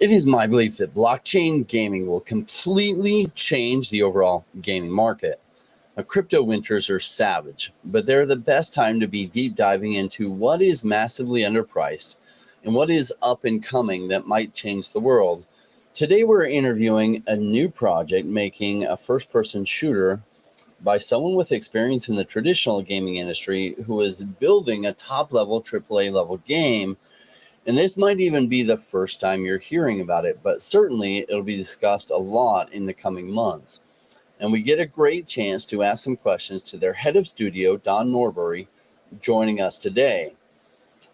It is my belief that blockchain gaming will completely change the overall gaming market. Now, crypto winters are savage, but they're the best time to be deep diving into what is massively underpriced and what is up and coming that might change the world. Today, we're interviewing a new project making a first person shooter by someone with experience in the traditional gaming industry who is building a top level AAA level game. And this might even be the first time you're hearing about it, but certainly it'll be discussed a lot in the coming months. And we get a great chance to ask some questions to their head of studio, Don Norbury, joining us today.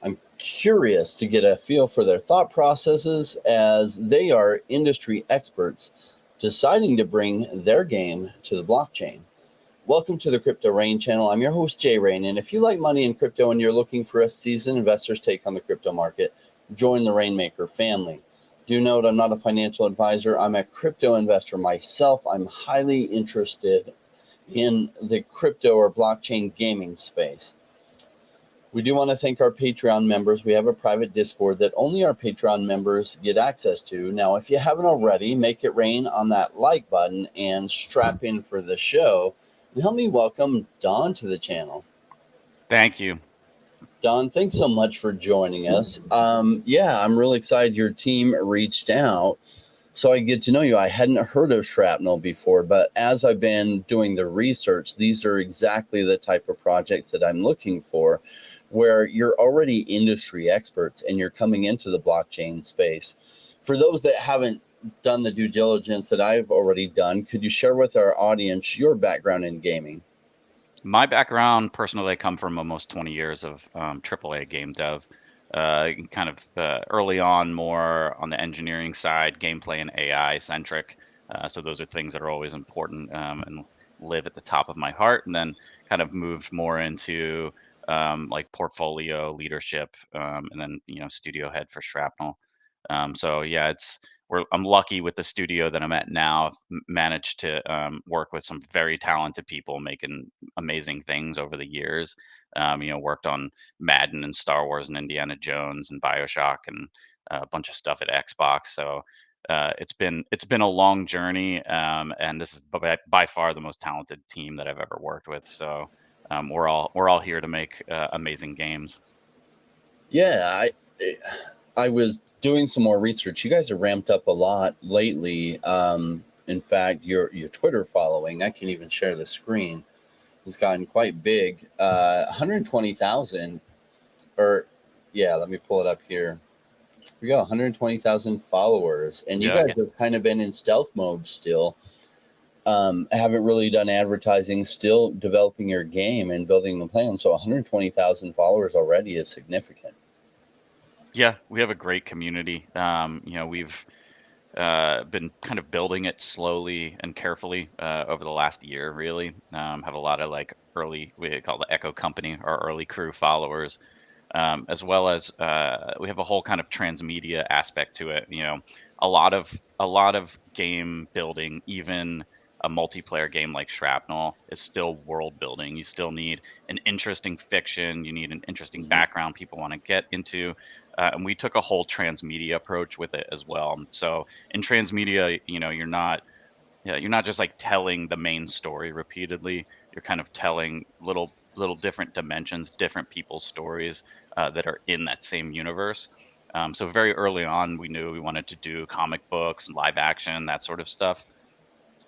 I'm curious to get a feel for their thought processes as they are industry experts deciding to bring their game to the blockchain. Welcome to the Crypto Rain channel. I'm your host, Jay Rain. And if you like money in crypto and you're looking for a seasoned investor's take on the crypto market, join the Rainmaker family. Do note I'm not a financial advisor. I'm a crypto investor myself. I'm highly interested in the crypto or blockchain gaming space. We do want to thank our Patreon members. We have a private Discord that only our Patreon members get access to. Now, if you haven't already, make it rain on that like button and strap in for the show. And help me welcome Don to the channel. Thank you. Don, thanks so much for joining us. I'm really excited your team reached out so I get to know you. I hadn't heard of Shrapnel before, but as I've been doing the research, these are exactly the type of projects that I'm looking for, where you're already industry experts and you're coming into the blockchain space. For those that haven't done the due diligence that I've already done, could you share with our audience your background in gaming? My background, personally, I come from almost 20 years of AAA game dev. Early on, more on the engineering side, gameplay and AI centric. So those are things that are always important and live at the top of my heart. And then kind of moved more into like portfolio leadership, and then studio head for Shrapnel. So yeah, I'm lucky with the studio that I'm at now. I've managed to work with some very talented people making amazing things over the years. Worked on Madden and Star Wars and Indiana Jones and BioShock and a bunch of stuff at Xbox. So it's been a long journey, and this is by far the most talented team that I've ever worked with. So we're all here to make amazing games. Yeah, I was doing some more research. You guys have ramped up a lot lately. In fact, your Twitter following, I can even share the screen, has gotten quite big. 120,000, or yeah, let me pull it up here. We got 120,000 followers, and you Yeah, guys have kind of been in stealth mode still. Haven't really done advertising, still developing your game and building the plan. So 120,000 followers already is significant. yeah, we have a great community. We've been kind of building it slowly and carefully over the last year, really. Have a lot of like we call the Echo Company, our early crew followers, as well as we have a whole kind of transmedia aspect to it. A lot of game building, even a multiplayer game like Shrapnel, is still world building. You still need an interesting fiction. You need an interesting Mhm. background people want to get into. And we took a whole transmedia approach with it as well. So in transmedia, you're not just like telling the main story repeatedly. You're kind of telling little different dimensions, different people's stories that are in that same universe. So very early on, we knew we wanted to do comic books, live action, that sort of stuff.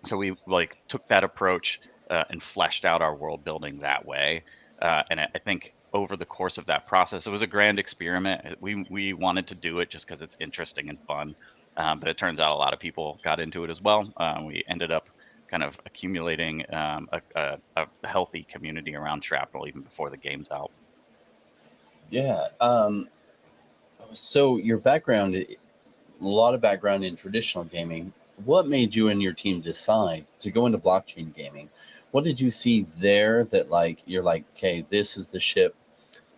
So we like took that approach and fleshed out our world building that way. And I think over the course of that process, it was a grand experiment. We wanted to do it just because it's interesting and fun, but it turns out a lot of people got into it as well. We ended up kind of accumulating a healthy community around Shrapnel even before the game's out. Yeah. So your background, a lot of background in traditional gaming. What made you and your team decide to go into blockchain gaming? What did you see there that like you're like, okay, this is the ship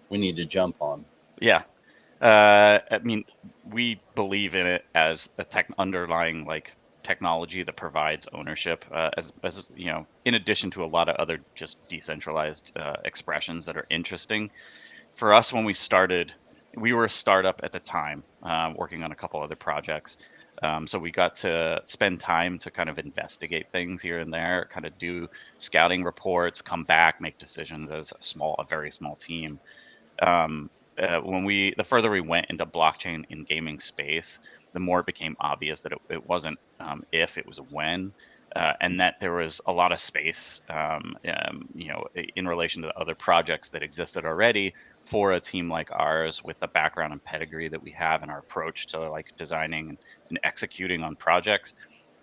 we need to jump on? Yeah. I mean, we believe in it as a tech underlying like technology that provides ownership, as in addition to a lot of other just decentralized expressions that are interesting. For us, when we started, we were a startup at the time, working on a couple other projects. So we got to spend time to kind of investigate things here and there, kind of do scouting reports, come back, make decisions as a very small team. um, the further we went into blockchain in gaming space, the more it became obvious that it wasn't if, it was when, and that there was a lot of space, in relation to other projects that existed already for a team like ours with the background and pedigree that we have and our approach to like designing and executing on projects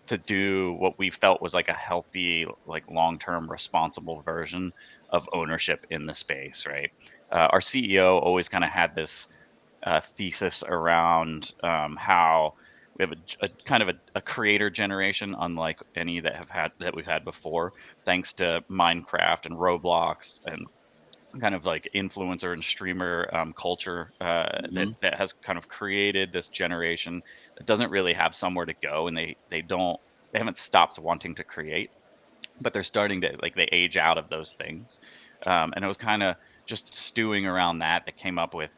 to do what we felt was like a healthy, like long-term responsible version of ownership in the space, right? Our CEO always kind of had this thesis around how we have a kind of a creator generation, unlike any that we've had before, thanks to Minecraft and Roblox and kind of like influencer and streamer culture Mhm. that has kind of created this generation that doesn't really have somewhere to go, and they haven't stopped wanting to create, but they're starting to like they age out of those things. And it was kind of just stewing around that came up with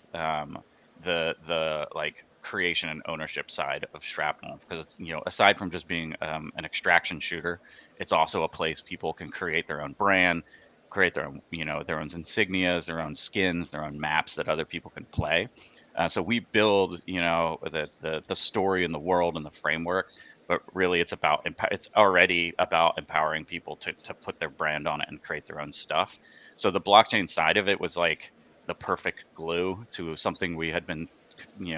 the like creation and ownership side of Shrapnel, because aside from just being an extraction shooter, it's also a place people can create their own brand, create their own their own insignias, their own skins, their own maps that other people can play. So we build the story and the world and the framework, but really it's already about empowering people to put their brand on it and create their own stuff. So the blockchain side of it was like the perfect glue to something we had been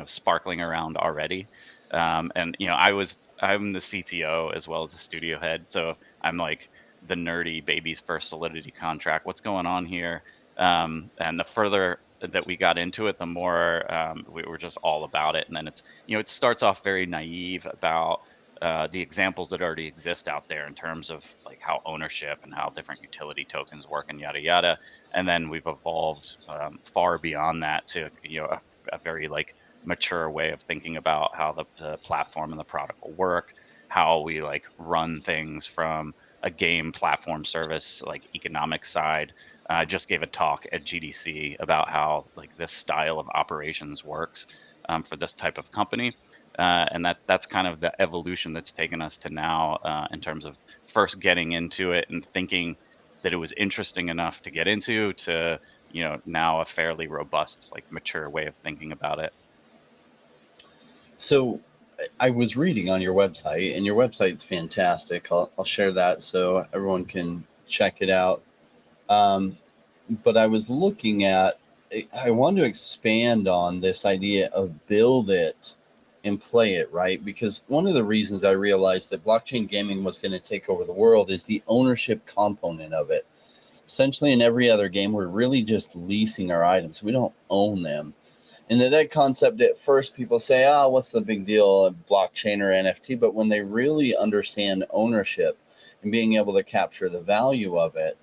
sparkling around already. And I'm the CTO as well as the studio head, so I'm like the nerdy baby's first Solidity contract. What's going on here? And the further that we got into it, the more we were just all about it. And then it starts off very naive about the examples that already exist out there in terms of like how ownership and how different utility tokens work and yada yada. And then we've evolved far beyond that to a very like mature way of thinking about how the platform and the product will work, how we like run things from a game platform service like economic side. I just gave a talk at GDC about how like this style of operations works for this type of company, and that's kind of the evolution that's taken us to now, in terms of first getting into it and thinking that it was interesting enough to get into to now a fairly robust, like mature way of thinking about it. So I was reading on your website, and your website's fantastic. I'll share that so everyone can check it out. Um, but I was looking at, I want to expand on this idea of build it and play it, right? Because one of the reasons I realized that blockchain gaming was going to take over the world is the ownership component of it. Essentially, in every other game, we're really just leasing our items, we don't own them. And that concept, at first, people say, "Oh, what's the big deal of blockchain or NFT?" But when they really understand ownership and being able to capture the value of it,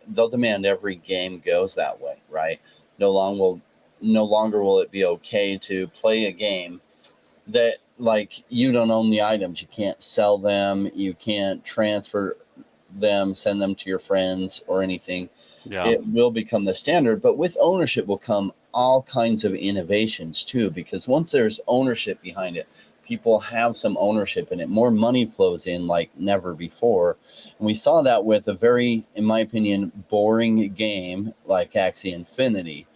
they'll demand every game goes that way, right? No long will, no longer will it be okay to play a game that like you don't own the items, you can't sell them, you can't transfer them, send them to your friends or anything. Yeah. It will become the standard, but with ownership will come all kinds of innovations too, because once there's ownership behind it, people have some ownership in it, more money flows in like never before. And we saw that with a very, in my opinion, boring game like Axie Infinity,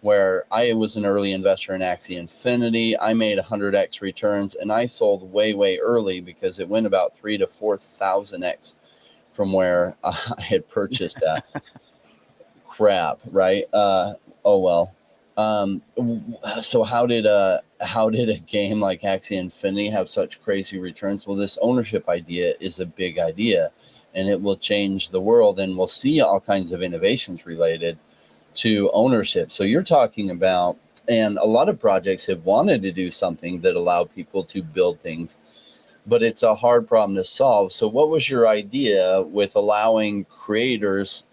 where I was an early investor in Axie Infinity. I made 100x returns, and I sold way, way early because it went about 3 to 4,000x from where I had purchased at. Crap, right? Oh well. So how did a game like Axie Infinity have such crazy returns? Well, this ownership idea is a big idea, and it will change the world, and we'll see all kinds of innovations related to ownership. So you're talking about, and a lot of projects have wanted to do something that allow people to build things, but it's a hard problem to solve. So what was your idea with allowing creators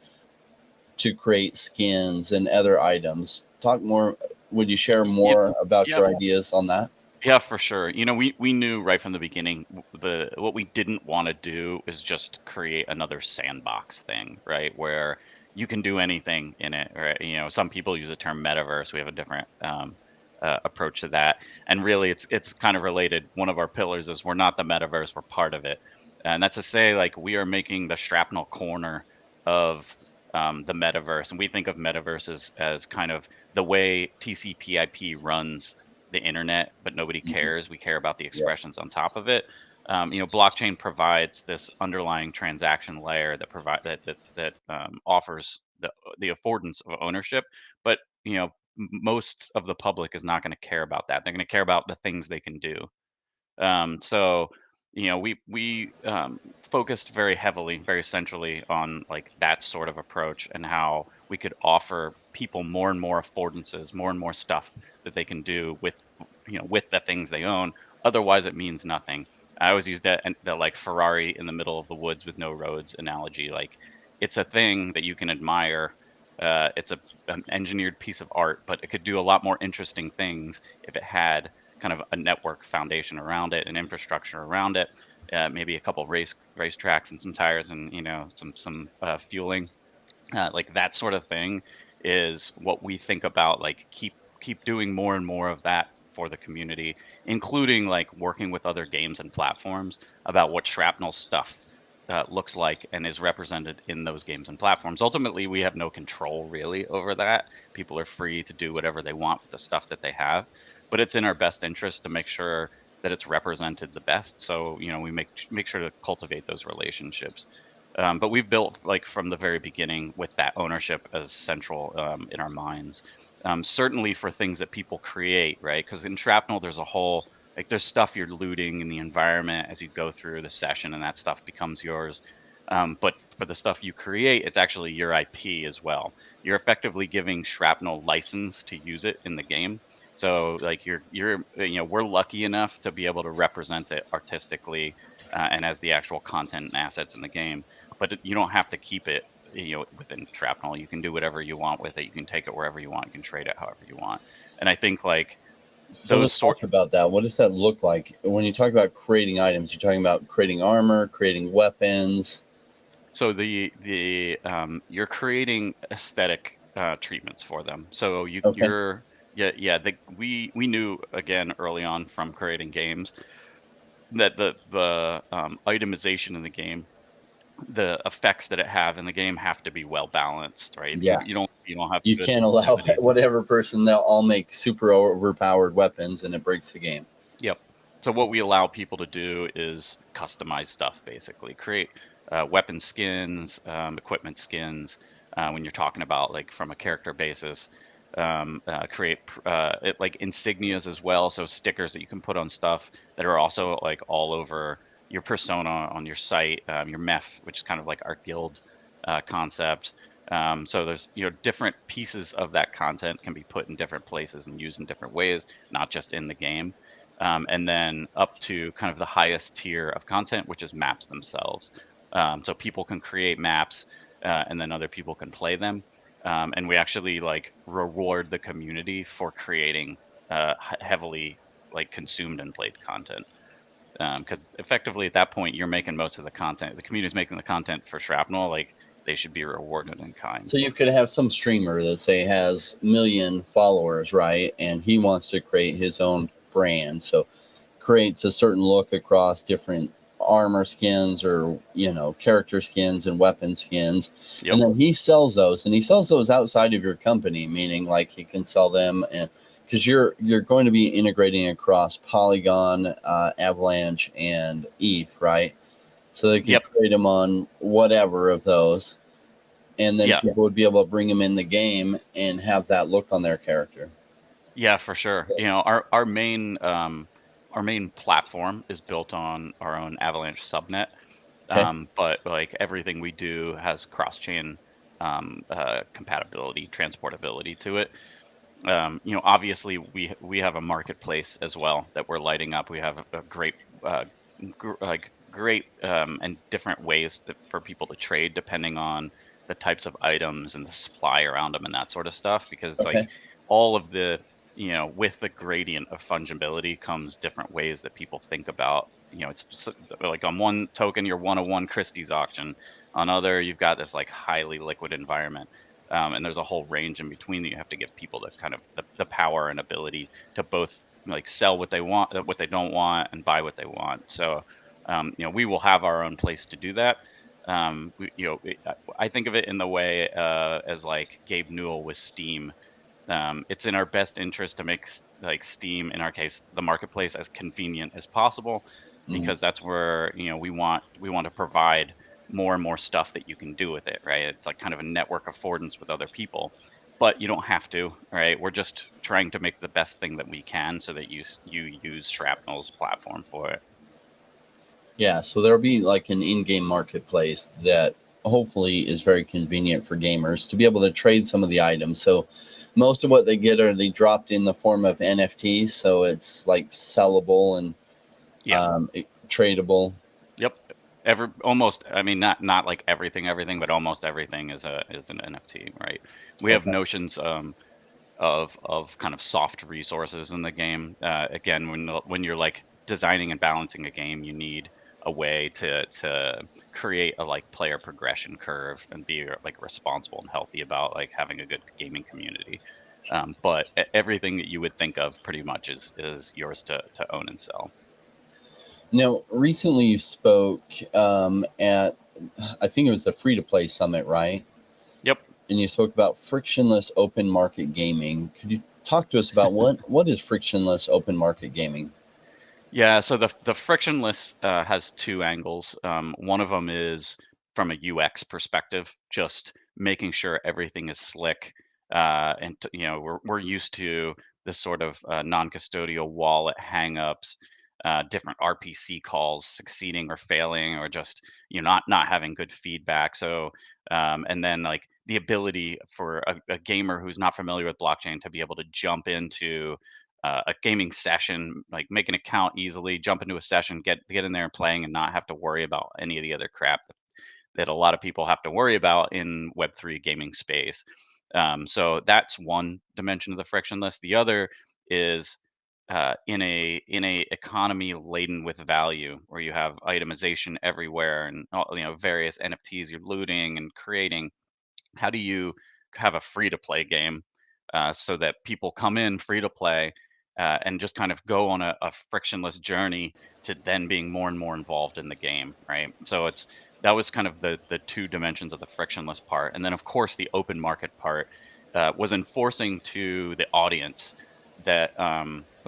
to create skins and other items? Talk more. Would you share Yeah. more about Yeah. your ideas on that? Yeah, for sure. We knew right from the beginning the what we didn't want to do is just create another sandbox thing, right? Where you can do anything in it, right? Some people use the term metaverse. We have a different approach to that. And really, it's kind of related. One of our pillars is we're not the metaverse, we're part of it, and that's to say, like, we are making the Shrapnel corner of the metaverse, and we think of metaverse as kind of the way TCP/IP runs the internet, but nobody Mhm. cares. We care about the Yeah. expressions on top of it. Blockchain provides this underlying transaction layer that offers the affordance of ownership, but most of the public is not going to care about that. They're going to care about the things they can do. So we focused very heavily, very centrally on like that sort of approach and how we could offer people more and more affordances, more and more stuff that they can do with with the things they own. Otherwise, it means nothing. I always use that and the like Ferrari in the middle of the woods with no roads analogy. Like it's a thing that you can admire. It's an engineered piece of art, but it could do a lot more interesting things if it had kind of a network foundation around it, an infrastructure around it, maybe a couple race tracks and some tires and some fueling, like that sort of thing is what we think about. Like keep doing more and more of that for the community, including like working with other games and platforms about what Shrapnel stuff looks like and is represented in those games and platforms. Ultimately, we have no control really over that. People are free to do whatever they want with the stuff that they have, but it's in our best interest to make sure that it's represented the best. So we make sure to cultivate those relationships. But we've built like from the very beginning with that ownership as central in our minds. Certainly for things that people create, right? Because in Shrapnel, there's a whole like there's stuff you're looting in the environment as you go through the session, and that stuff becomes yours. But for the stuff you create, it's actually your IP as well. You're effectively giving Shrapnel license to use it in the game. So like we're lucky enough to be able to represent it artistically and as the actual content and assets in the game, but you don't have to keep it within Shrapnel. You can do whatever you want with it. You can take it wherever you want. You can trade it however you want. And I think like So those let's sort talk about that. What does that look like when you talk about creating items? You're talking about creating armor, creating weapons. so you're creating aesthetic treatments for them. So Okay. you're yeah we knew again early on from creating games that the itemization in the game, the effects that it have in the game have to be well balanced, right? Yeah. You don't have You good can't allow longevity. whatever person, they'll all make super overpowered weapons and it breaks the game. Yep. So what we allow people to do is customize stuff, basically create weapon skins, equipment skins. When you're talking about like from a character basis, create like insignias as well. So stickers that you can put on stuff that are also like all over your persona on your site, your MEF, which is kind of like our guild concept. So there's different pieces of that content can be put in different places and used in different ways, not just in the game. And then up to kind of the highest tier of content, which is maps themselves. So people can create maps, and then other people can play them. And we actually like reward the community for creating heavily like consumed and played content. Because effectively at that point you're making most of the content. The community is making the content for Shrapnel. Like they should be rewarded in kind. So you could have some streamer that say has a million followers, right? And he wants to create his own brand. So creates a certain look across different armor skins or character skins and weapon skins, Yep. and then he sells those, and he sells those outside of your company, meaning like he can sell them, and because you're going to be integrating across Polygon, Avalanche, and ETH, right? So they could Yep. create them on whatever of those, and then Yeah. people would be able to bring them in the game and have that look on their character. Yeah, for sure. Our main platform is built on our own Avalanche subnet. Okay. But like everything we do has cross-chain compatibility, transportability to it. Obviously we have a marketplace as well that we're lighting up. We have a great great and different ways for people to trade depending on the types of items and the supply around them and that sort of stuff. Because like Okay. all of the with the gradient of fungibility comes different ways that people think about. Like on one token you're 101 Christie's auction, on other you've got this like highly liquid environment. And there's a whole range in between that you have to give people the kind of the power and ability to both like sell what they want, what they don't want, and buy what they want. So, we will have our own place to do that. I think of it in the way as like Gabe Newell with Steam. It's in our best interest to make like Steam, in our case, the marketplace, as convenient as possible, Mhm. because that's where we want to provide more and more stuff that you can do with it, right? It's like kind of a network affordance with other people, but you don't have to, right? We're just trying to make the best thing that we can so that you use Shrapnel's platform for it. Yeah, so there'll be like an in-game marketplace that hopefully is very convenient for gamers to be able to trade some of the items. So most of what they get are they dropped in the form of NFTs, so it's like sellable and Yeah. tradable. Yep. Almost, I mean, not like everything, but almost everything is an NFT, right? We have Okay. notions of kind of soft resources in the game. Again, when you're like designing and balancing a game, you need a way to create a like player progression curve and be like responsible and healthy about like having a good gaming community. But everything that you would think of pretty much is yours to own and sell. Now, recently you spoke at, I think it was the Free to Play Summit, right? Yep. And you spoke about frictionless open market gaming. Could you talk to us about what is frictionless open market gaming? Yeah, so the frictionless has two angles. One of them is from a UX perspective, just making sure everything is slick. We're used to this sort of non-custodial wallet hangups, different RPC calls succeeding or failing, or just not having good feedback. So and then like the ability for a gamer who's not familiar with blockchain to be able to jump into a gaming session, like make an account easily, jump into a session, get in there and playing, and not have to worry about any of the other crap that a lot of people have to worry about in Web3 gaming space. So that's one dimension of the frictionless. The other is in a economy laden with value, where you have itemization everywhere and various NFTs you're looting and creating. How do you have a free to play game so that people come in free to play and just kind of go on a frictionless journey to then being more and more involved in the game, right? So that was kind of the two dimensions of the frictionless part, and then of course the open market part was enforcing to the audience that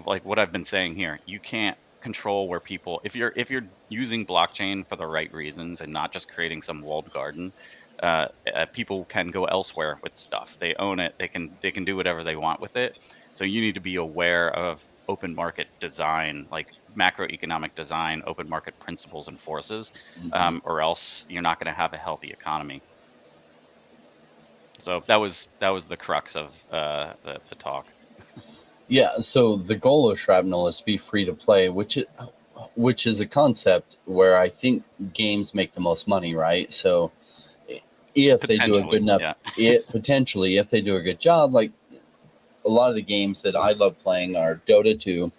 like what I've been saying here, you can't control where people, if you're using blockchain for the right reasons and not just creating some walled garden, people can go elsewhere with stuff. They own it. They can do whatever they want with it. So you need to be aware of open market design, like macroeconomic design, open market principles and forces, Mhm. or else you're not going to have a healthy economy. So that was the crux of the talk. Yeah, so the goal of Shrapnel is to be free to play, which is a concept where I think games make the most money, right? So if they do a good Potentially, enough, yeah. it potentially if they do a good job, like a lot of the games that I love playing are Dota 2,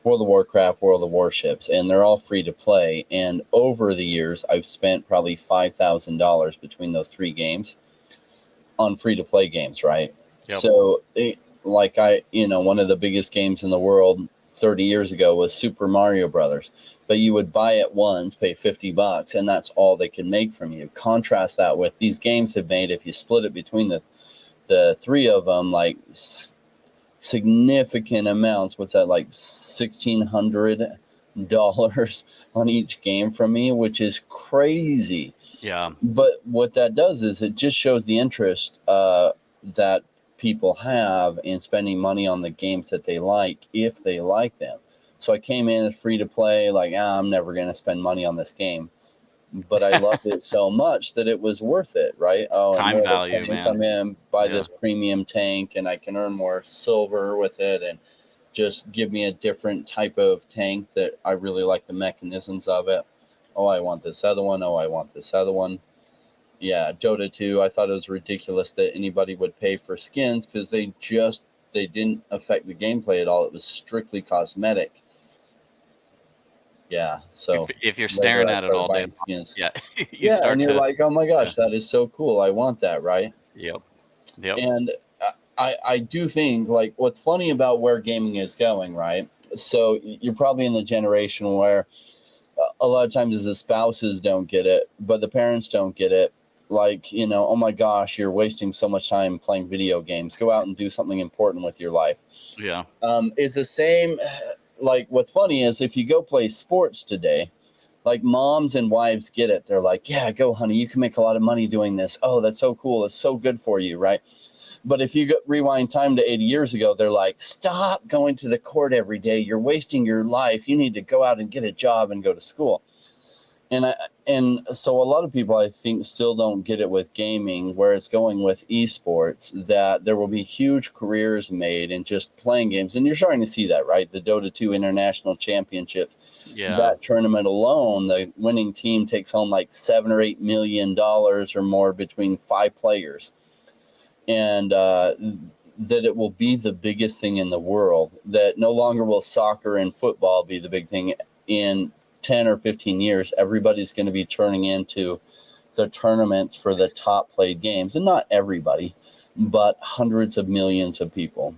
World of Warcraft, World of Warships, and they're all free to play. And over the years, I've spent probably $5,000 between those three games on free to play games, right? Yep. So, one of the biggest games in the world 30 years ago was Super Mario Brothers. But you would buy it once, pay $50, and that's all they could make from you. Contrast that with these games have made, if you split it between the three of them, like significant amounts. What's that, like $1,600 on each game from me, which is crazy. Yeah. But what that does is it just shows the interest that people have in spending money on the games that they like, if they like them. So I came in as free to play, like, I'm never going to spend money on this game. But I loved it so much that it was worth it, right? Oh, and Time more of the value, coins man. come in, buy Yeah. this premium tank, and I can earn more silver with it, and just give me a different type of tank that I really like the mechanisms of it. Oh, I want this other one. Oh, I want this other one. Yeah, Dota 2, I thought it was ridiculous that anybody would pay for skins because they didn't affect the gameplay at all. It was strictly cosmetic. Yeah, If so if you're later staring I at it started all day buying long, skins. yeah, you Yeah, and start you're to. like, oh my Yeah. gosh, that is so cool. I want that, right? Yep. Yep. And I do think, like, what's funny about where gaming is going, right? So you're probably in the generation where a lot of times the spouses don't get it, but the parents don't get it. Like, oh my gosh, you're wasting so much time playing video games. Go out and do something important with your life. Yeah. Is the same. Like, what's funny is if you go play sports today, like, moms and wives get it. They're like, yeah, go, honey. You can make a lot of money doing this. Oh, that's so cool. It's so good for you, right? But if you rewind time to 80 years ago, they're like, stop going to the court every day. You're wasting your life. You need to go out and get a job and go to school. And so a lot of people, I think, still don't get it with gaming, where it's going with esports, that there will be huge careers made in just playing games. And you're starting to see that, right? The Dota 2 International Championships, Yeah. that tournament alone, the winning team takes home like $7 or $8 million or more between 5 players. And that it will be the biggest thing in the world, that no longer will soccer and football be the big thing. In 10 or 15 years, everybody's going to be turning into the tournaments for the top played games. And not everybody, but hundreds of millions of people.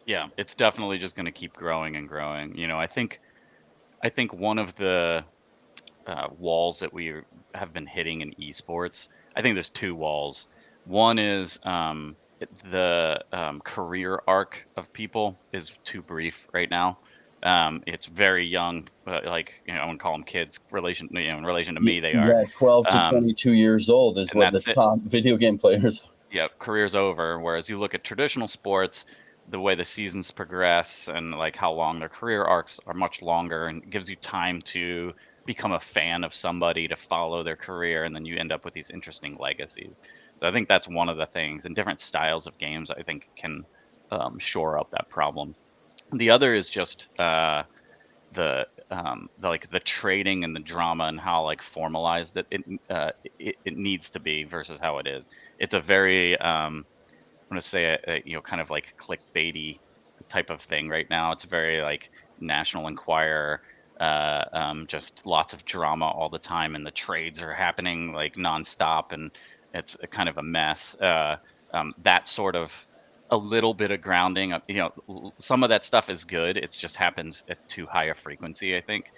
Yeah. It's definitely just going to keep growing and growing. I think one of the walls that we have been hitting in esports. I think there's two walls. One is the career arc of people is too brief right now. It's very young, but like I wouldn't call them kids. In relation to me, they are. Yeah, 12 to Um, 22 years old is and what the that's it. top video game players. Yeah, career's over. Whereas you look at traditional sports, the way the seasons progress and like how long their career arcs are much longer, and it gives you time to become a fan of somebody, to follow their career, and then you end up with these interesting legacies. So I think that's one of the things, and different styles of games I think can shore up that problem. The other is just like the trading and the drama and how like formalized it needs to be versus how it is. It's a very I'm gonna say kind of like clickbaity type of thing right now. It's very like National Enquirer, just lots of drama all the time, and the trades are happening like nonstop, and it's a kind of a mess. That sort of a little bit of grounding, some of that stuff is good. It just happens at too high a frequency, I think,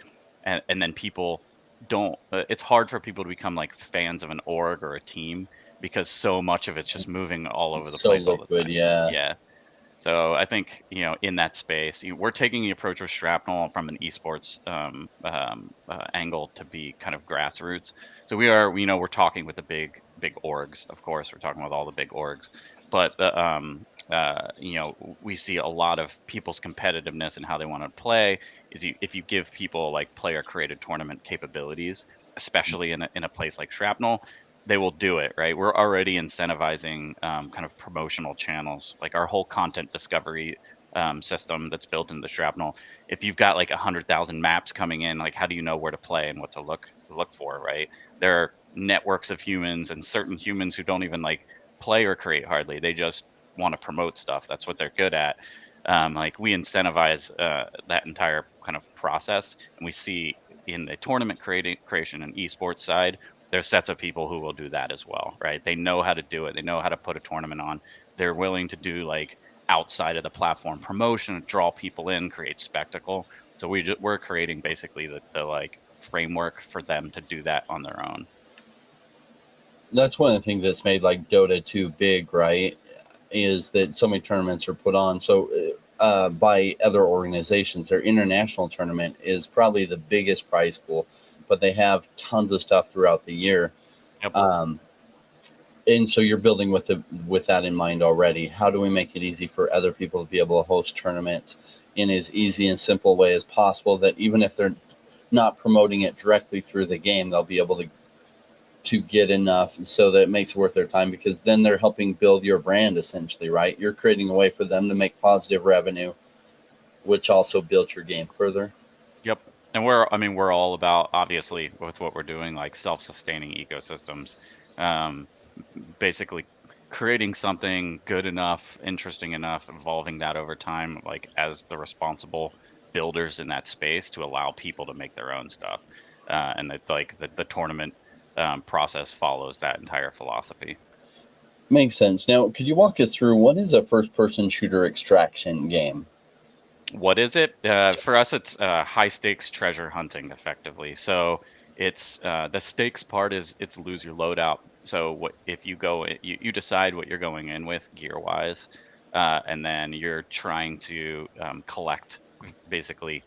and then people don't. It's hard for people to become like fans of an org or a team because so much of it's just moving all over the So place all the liquid, time. yeah. Yeah. So I think, in that space, we're taking the approach with Shrapnel from an esports angle to be kind of grassroots. So we're talking with the big orgs, of course. We're talking with all the big orgs, but we see a lot of people's competitiveness and how they want to play. If you give people like player created tournament capabilities, especially in a place like Shrapnel, they will do it, right? We're already incentivizing kind of promotional channels, like our whole content discovery system that's built into Shrapnel. If you've got like 100,000 maps coming in, like how do you know where to play and what to look for, right? There are networks of humans and certain humans who don't even like play or create hardly. They just want to promote stuff. That's what they're good at. Like we incentivize that entire kind of process, and we see in the tournament creation and esports side, there's sets of people who will do that as well, right? They know how to do it. They know how to put a tournament on. They're willing to do like outside of the platform promotion, draw people in, create spectacle. So we're creating basically the like framework for them to do that on their own. That's one of the things that's made like Dota 2 big, right? Is that so many tournaments are put on. So by other organizations, their international tournament is probably the biggest prize pool, but they have tons of stuff throughout the year. Yep. Um, and so you're building with that in mind already. How do we make it easy for other people to be able to host tournaments in as easy and simple way as possible, that even if they're not promoting it directly through the game, they'll be able to get enough so that it makes it worth their time, because then they're helping build your brand essentially, right? You're creating a way for them to make positive revenue, which also builds your game further. Yep. And we're all about, obviously, with what we're doing, like self-sustaining ecosystems. Um, Basically creating something good enough, interesting enough, evolving that over time, like as the responsible builders in that space to allow people to make their own stuff. And it's like the tournament process follows that entire philosophy. Makes sense. Now, could you walk us through what is a first-person shooter extraction game? What is it? For us, it's high stakes treasure hunting, effectively. So it's the stakes part is it's lose your loadout. So what if you go, you decide what you're going in with gear wise, and then you're trying to collect basically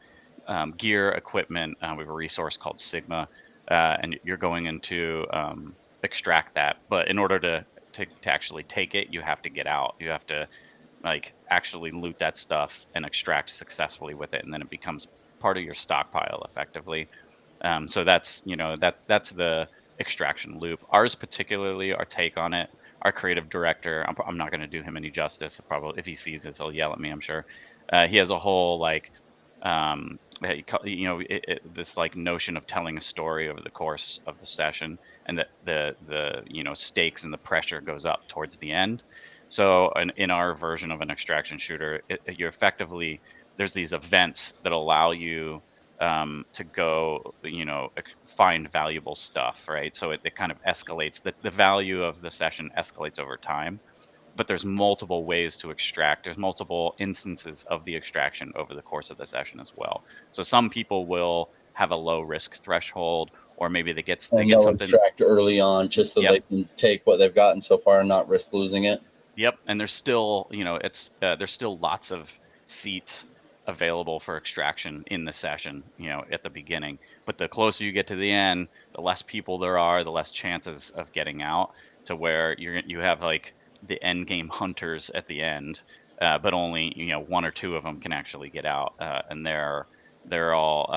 gear, equipment. We have a resource called Sigma, and you're going into extract that. But in order to actually take it, you have to get out. You have to like actually loot that stuff and extract successfully with it, and then it becomes part of your stockpile effectively. So that's that's the extraction loop. Ours particularly, our take on it. Our creative director, I'm not going to do him any justice. He'll probably, if he sees this, he'll yell at me, I'm sure. He has a whole like this like notion of telling a story over the course of the session, and that the stakes and the pressure goes up towards the end. So in our version of an extraction shooter, you're effectively, there's these events that allow you to go, find valuable stuff, right? So it kind of escalates, the value of the session escalates over time, but there's multiple ways to extract. There's multiple instances of the extraction over the course of the session as well. So some people will have a low risk threshold, or maybe they And get they'll something. extract early on just so Yep. they can take what they've gotten so far and not risk losing it. Yep, and there's still, it's there's still lots of seats available for extraction in the session, at the beginning. But the closer you get to the end, the less people there are, the less chances of getting out, to where you have like the end game hunters at the end, but only one or two of them can actually get out, and they're all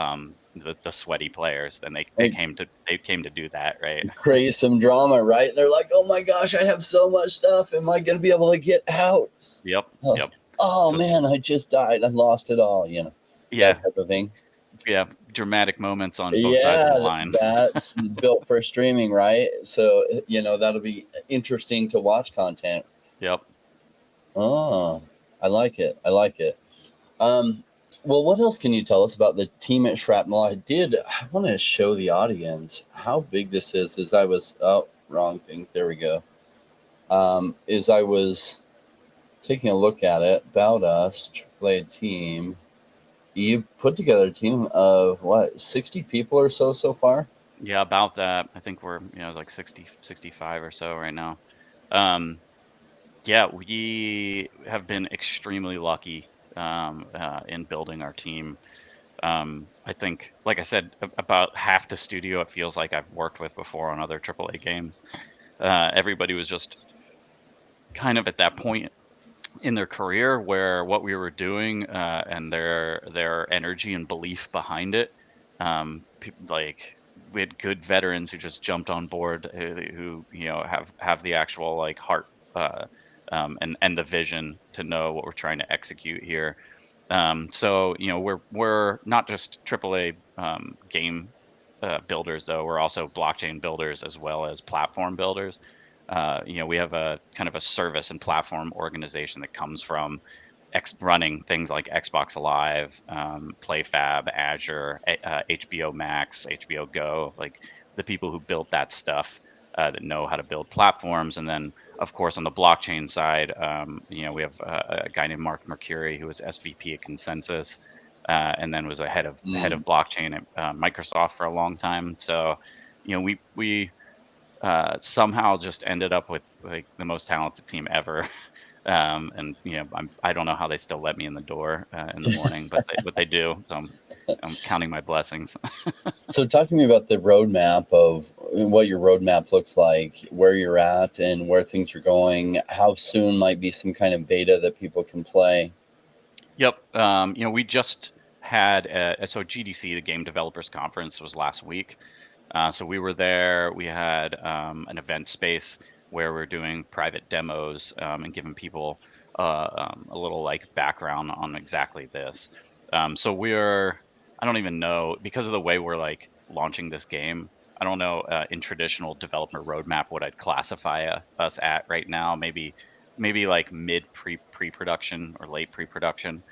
the sweaty players, and Like, they came to do that, right? create some drama, right? They're like, "Oh my gosh, I have so much stuff. Am I going to be able to get out? Yep, Oh, yep. oh So man, I just died. I lost it all." That yeah, type of thing. yeah, dramatic moments on both sides of the Yeah, line. that's built for streaming, right? So, that'll be interesting to watch content. Yep. Oh, I like it. I like it. Um, well, what else can you tell us about the team at Shrapnel? I want to show the audience how big this is. As I was, oh, wrong thing. There we go. As I was taking a look at it, about us, AAA team, you put together a team of what, 60 people or so far? Yeah, about that. I think we're, it's like 60, 65 or so right now. Um, yeah, we have been extremely lucky in building our team. I think, like I said, about half the studio it feels like I've worked with before on other AAA games. Everybody was just kind of at that point in their career where what we were doing, and their energy and belief behind it, like we had good veterans who just jumped on board, who have the actual like heart, and the vision to know what we're trying to execute here. So we're not just AAA game builders, though. We're also blockchain builders as well as platform builders. We have a kind of a service and platform organization that comes from running things like Xbox Live, PlayFab, Azure, HBO Max, HBO Go, like the people who built that stuff, that know how to build platforms. And then, of course, on the blockchain side, we have a guy named Mark Mercuri, who was SVP at Consensus, and then was a head of Mm. blockchain at Microsoft for a long time. So, we somehow just ended up with like the most talented team ever. And I don't know how they still let me in the door in the morning, but they do. So I'm counting my blessings. So, talk to me about the roadmap of what your roadmap looks like, where you're at, and where things are going. How soon might be some kind of beta that people can play? Yep. We just had so GDC, the Game Developers Conference, was last week. So we were there. We had an event space where we're doing private demos, and giving people a little like background on exactly this. So I don't even know, because of the way we're like launching this game. I don't know, in traditional developer roadmap what I'd classify us at right now. Maybe like mid pre-production or late pre-production.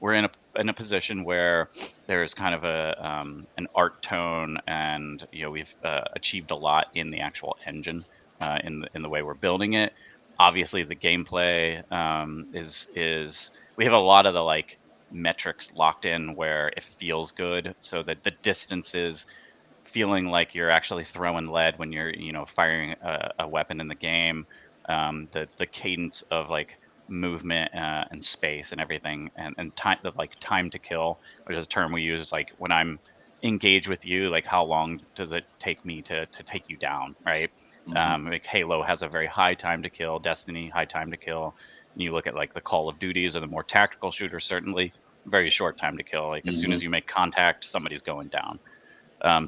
We're in a position where there's kind of an art tone, and we've achieved a lot in the actual engine, in the way we're building it. Obviously, the gameplay is we have a lot of the like metrics locked in where it feels good, so that the distances feeling like you're actually throwing lead when you're firing a weapon in the game. The cadence of like movement and space and everything, and time, the like time to kill, which is a term we use, like when I'm engaged with you, like how long does it take me to take you down, right? Mm-hmm. Like Halo has a very high time to kill, Destiny high time to kill. And you look at like the Call of Duties or the more tactical shooters, certainly very short time to kill. Like as soon Mm-hmm. as you make contact, somebody's going down.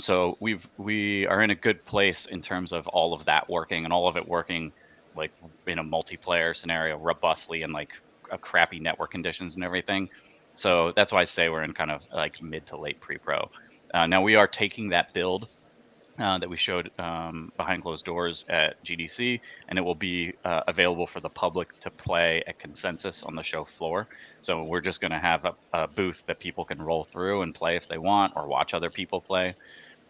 So we are in a good place in terms of all of that working, and all of it working like in a multiplayer scenario robustly, and like a crappy network conditions and everything. So that's why I say we're in kind of like mid to late pre-pro. Now we are taking that build that we showed behind closed doors at GDC, and it will be available for the public to play at Consensus on the show floor. So we're just going to have a booth that people can roll through and play if they want, or watch other people play.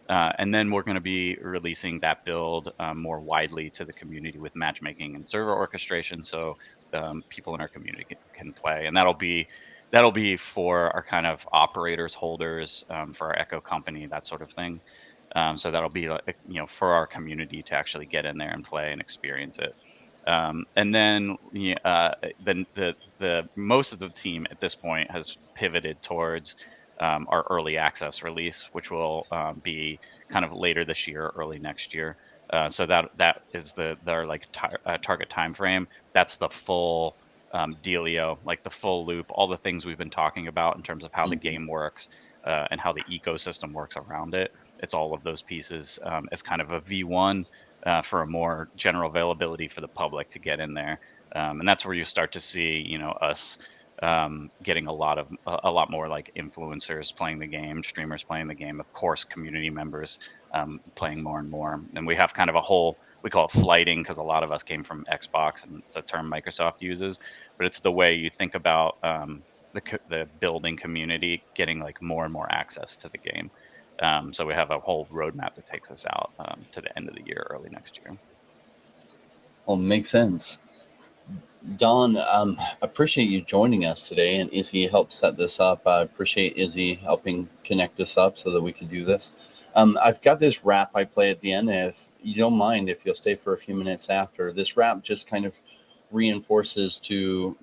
And then we're going to be releasing that build more widely to the community with matchmaking and server orchestration, so people in our community can play. And that'll be for our kind of operators, holders, for our Echo company, that sort of thing. So that'll be for our community to actually get in there and play and experience it. And then the most of the team at this point has pivoted towards our early access release, which will be kind of later this year, early next year. So that is their like target time frame. That's the full dealio, like the full loop, all the things we've been talking about in terms of how the Mm-hmm. game works and how the ecosystem works around it. It's all of those pieces as kind of a V1 for a more general availability for the public to get in there. And that's where you start to see, us getting a lot more like influencers playing the game, streamers playing the game, of course, community members playing more and more. And we have kind of a whole, we call it flighting, because a lot of us came from Xbox, and it's a term Microsoft uses, but it's the way you think about the building community getting like more and more access to the game. So we have a whole roadmap that takes us out to the end of the year, early next year. Well, makes sense. Don, appreciate you joining us today, and Izzy helped set this up. I appreciate Izzy helping connect us up so that we could do this. I've got this rap I play at the end, and if you don't mind, if you'll stay for a few minutes after. This rap just kind of reinforces to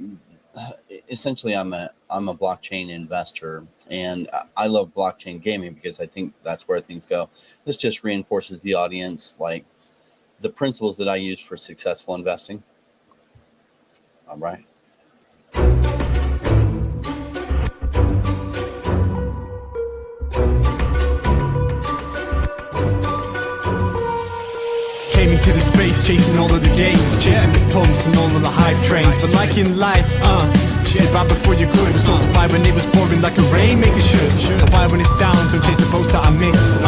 essentially I'm a blockchain investor, and I love blockchain gaming because I think that's where things go. This just reinforces the audience, like the principles that I use for successful investing. All right. Came into the space chasing all of the gains, chasing the pumps and all of the hype trains. But like in life, shit bad before you could. It was told to buy when it was pouring like a rainmaker should. I buy when it's down, don't chase the boats that I miss.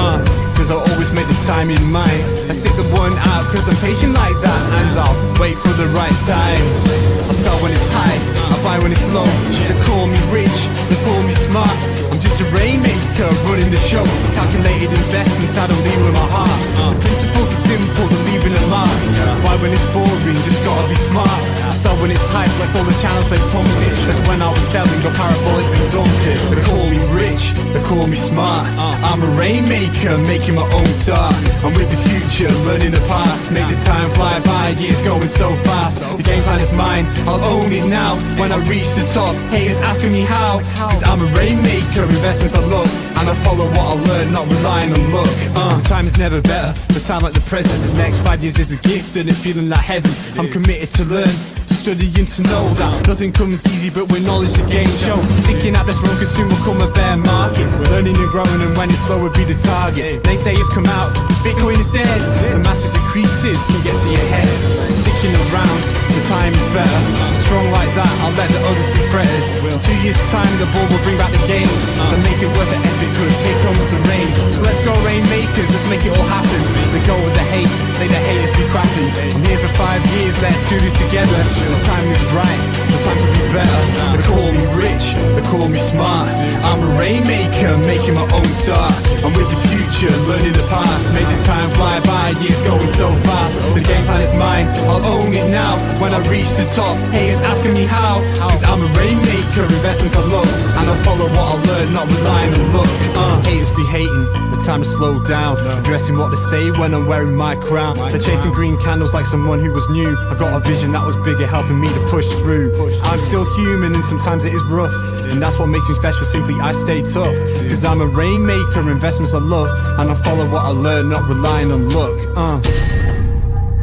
Cause I always make the time in mind. I take the one out cause I'm patient like that, and I'll wait for the right time. I sell when it's high, I buy when it's low. They call me rich, they call me smart. I'm just a rainmaker running the show. Calculated investments, I don't leave with my heart. The principles are simple, they're leaving a mark. Buy when it's boring, just gotta be smart. I sell when it's hype, like all the channels they pump it. That's when I was selling, got parabolic and dump it. They call me rich, they call me smart. I'm a rainmaker, making my own start. I'm with the future, learning the past. Makes the time fly by, years going so fast. The game plan is mine, I'll own it now. When I reach the top, haters asking me how. Cause I'm a rainmaker, investments I love, and I follow what I learn, not relying on luck. Time is never better, the time like the present. This next 5 years is a gift and it's feeling like heaven. I'm committed to learn, studying to know that nothing comes easy, but with knowledge the game show. Sticking out this road, cause soon will come a bear market. Learning and growing, and when it's slow will be the target. They say it's come out, Bitcoin is dead. The massive decreases can get to your head. I'm sticking around, the time is better. I'm strong like that, I'll let the others be fretters. 2 years time, the ball will bring back the gains. That makes it worth the effort, cause here comes the rain. So let's go rainmakers, let's make it all happen. They go with the hate, say the haters be crapping. I'm here for for 5 years, let's do this together. The time is right, the time to be better. They call me rich, they call me smart. I'm a rainmaker, making my own start. I'm with the future, learning the past, making time fly by, years going so fast. The game plan is mine, I'll own it now. When I reach the top, haters asking me how. Cause I'm a rainmaker, investments I love, and I follow what I learn, not relying on luck. Haters be hating, the time to slow down. Addressing what they say when I'm wearing my crown. They're chasing green candles like someone who was new. I got a vision that was bigger, helping me to push through. I'm still human and sometimes it is rough, and that's what makes me special, simply I stay tough. Cause I'm a rainmaker, investments I love, and I follow what I learn, not relying on luck.